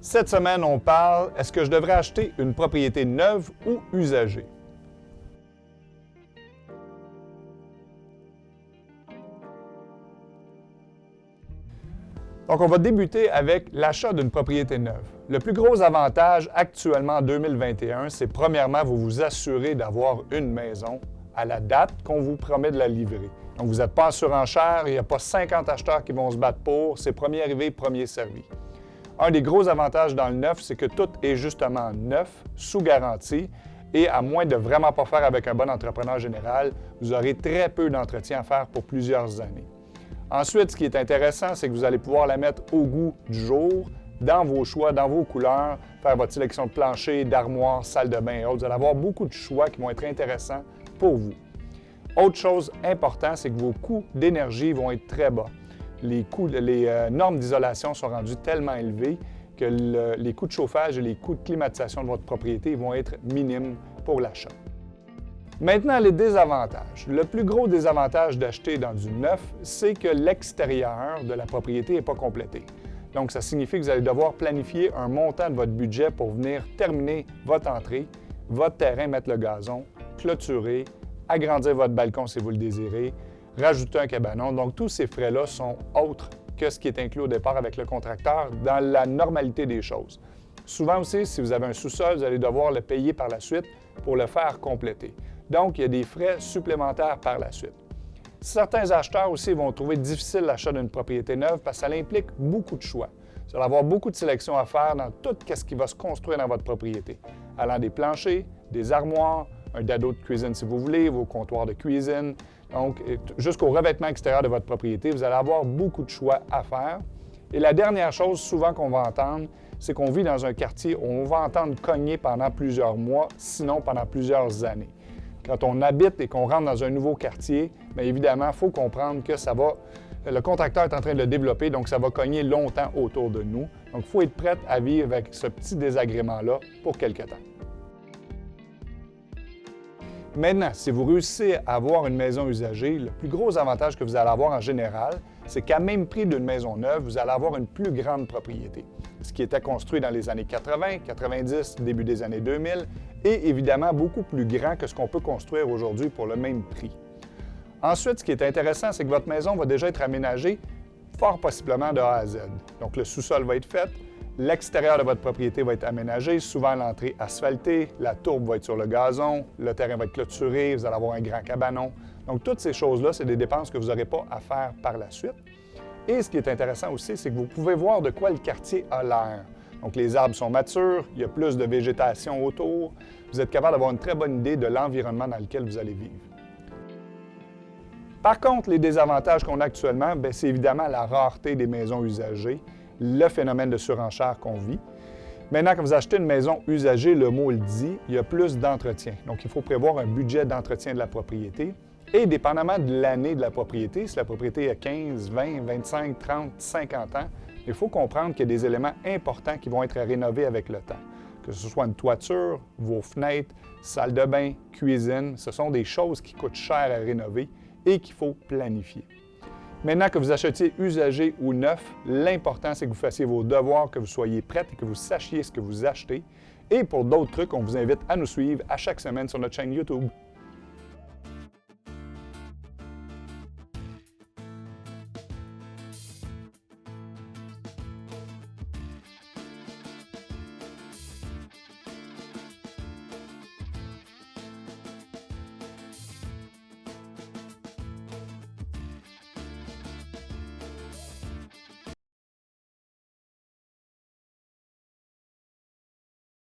Cette semaine, on parle, est-ce que je devrais acheter une propriété neuve ou usagée? Donc, on va débuter avec l'achat d'une propriété neuve. Le plus gros avantage actuellement en 2021, c'est premièrement, vous vous assurez d'avoir une maison à la date qu'on vous promet de la livrer. Donc, vous n'êtes pas en surenchère, il n'y a pas 50 acheteurs qui vont se battre pour, c'est premier arrivé, premier servi. Un des gros avantages dans le neuf, c'est que tout est justement neuf, sous garantie, et à moins de vraiment pas faire avec un bon entrepreneur général, vous aurez très peu d'entretien à faire pour plusieurs années. Ensuite, ce qui est intéressant, c'est que vous allez pouvoir la mettre au goût du jour, dans vos choix, dans vos couleurs, faire votre sélection de plancher, d'armoire, salle de bain et autres. Vous allez avoir beaucoup de choix qui vont être intéressants pour vous. Autre chose importante, c'est que vos coûts d'énergie vont être très bas. Les normes d'isolation sont rendues tellement élevées que les coûts de chauffage et les coûts de climatisation de votre propriété vont être minimes pour l'achat. Maintenant, les désavantages. Le plus gros désavantage d'acheter dans du neuf, c'est que l'extérieur de la propriété n'est pas complété. Donc, ça signifie que vous allez devoir planifier un montant de votre budget pour venir terminer votre entrée, votre terrain, mettre le gazon, clôturer, agrandir votre balcon si vous le désirez, rajouter un cabanon. Donc, tous ces frais-là sont autres que ce qui est inclus au départ avec le contracteur dans la normalité des choses. Souvent aussi, si vous avez un sous-sol, vous allez devoir le payer par la suite pour le faire compléter. Donc, il y a des frais supplémentaires par la suite. Certains acheteurs aussi vont trouver difficile l'achat d'une propriété neuve parce que ça implique beaucoup de choix. Vous allez avoir beaucoup de sélections à faire dans tout ce qui va se construire dans votre propriété, allant des planchers, des armoires, un dado de cuisine si vous voulez, vos comptoirs de cuisine. Donc, jusqu'au revêtement extérieur de votre propriété, vous allez avoir beaucoup de choix à faire. Et la dernière chose souvent qu'on va entendre, c'est qu'on vit dans un quartier où on va entendre cogner pendant plusieurs mois, sinon pendant plusieurs années. Quand on habite et qu'on rentre dans un nouveau quartier, bien évidemment, il faut comprendre que le contracteur est en train de le développer, donc ça va cogner longtemps autour de nous. Donc, il faut être prêt à vivre avec ce petit désagrément-là pour quelque temps. Maintenant, si vous réussissez à avoir une maison usagée, le plus gros avantage que vous allez avoir en général, c'est qu'à même prix d'une maison neuve, vous allez avoir une plus grande propriété. Ce qui était construit dans les années 80, 90, début des années 2000, est évidemment beaucoup plus grand que ce qu'on peut construire aujourd'hui pour le même prix. Ensuite, ce qui est intéressant, c'est que votre maison va déjà être aménagée fort possiblement de A à Z. Donc, le sous-sol va être fait, l'extérieur de votre propriété va être aménagé, souvent l'entrée asphaltée, la tourbe va être sur le gazon, le terrain va être clôturé, vous allez avoir un grand cabanon. Donc, toutes ces choses-là, c'est des dépenses que vous n'aurez pas à faire par la suite. Et ce qui est intéressant aussi, c'est que vous pouvez voir de quoi le quartier a l'air. Donc, les arbres sont matures, il y a plus de végétation autour. Vous êtes capable d'avoir une très bonne idée de l'environnement dans lequel vous allez vivre. Par contre, les désavantages qu'on a actuellement, c'est évidemment la rareté des maisons usagées, le phénomène de surenchère qu'on vit. Maintenant, quand vous achetez une maison usagée, le mot le dit, il y a plus d'entretien. Donc, il faut prévoir un budget d'entretien de la propriété. Et dépendamment de l'année de la propriété, si la propriété a 15, 20, 25, 30, 50 ans, il faut comprendre qu'il y a des éléments importants qui vont être rénovés avec le temps. Que ce soit une toiture, vos fenêtres, salle de bain, cuisine, ce sont des choses qui coûtent cher à rénover et qu'il faut planifier. Maintenant que vous achetiez usagé ou neuf, l'important, c'est que vous fassiez vos devoirs, que vous soyez prêts et que vous sachiez ce que vous achetez. Et pour d'autres trucs, on vous invite à nous suivre à chaque semaine sur notre chaîne YouTube.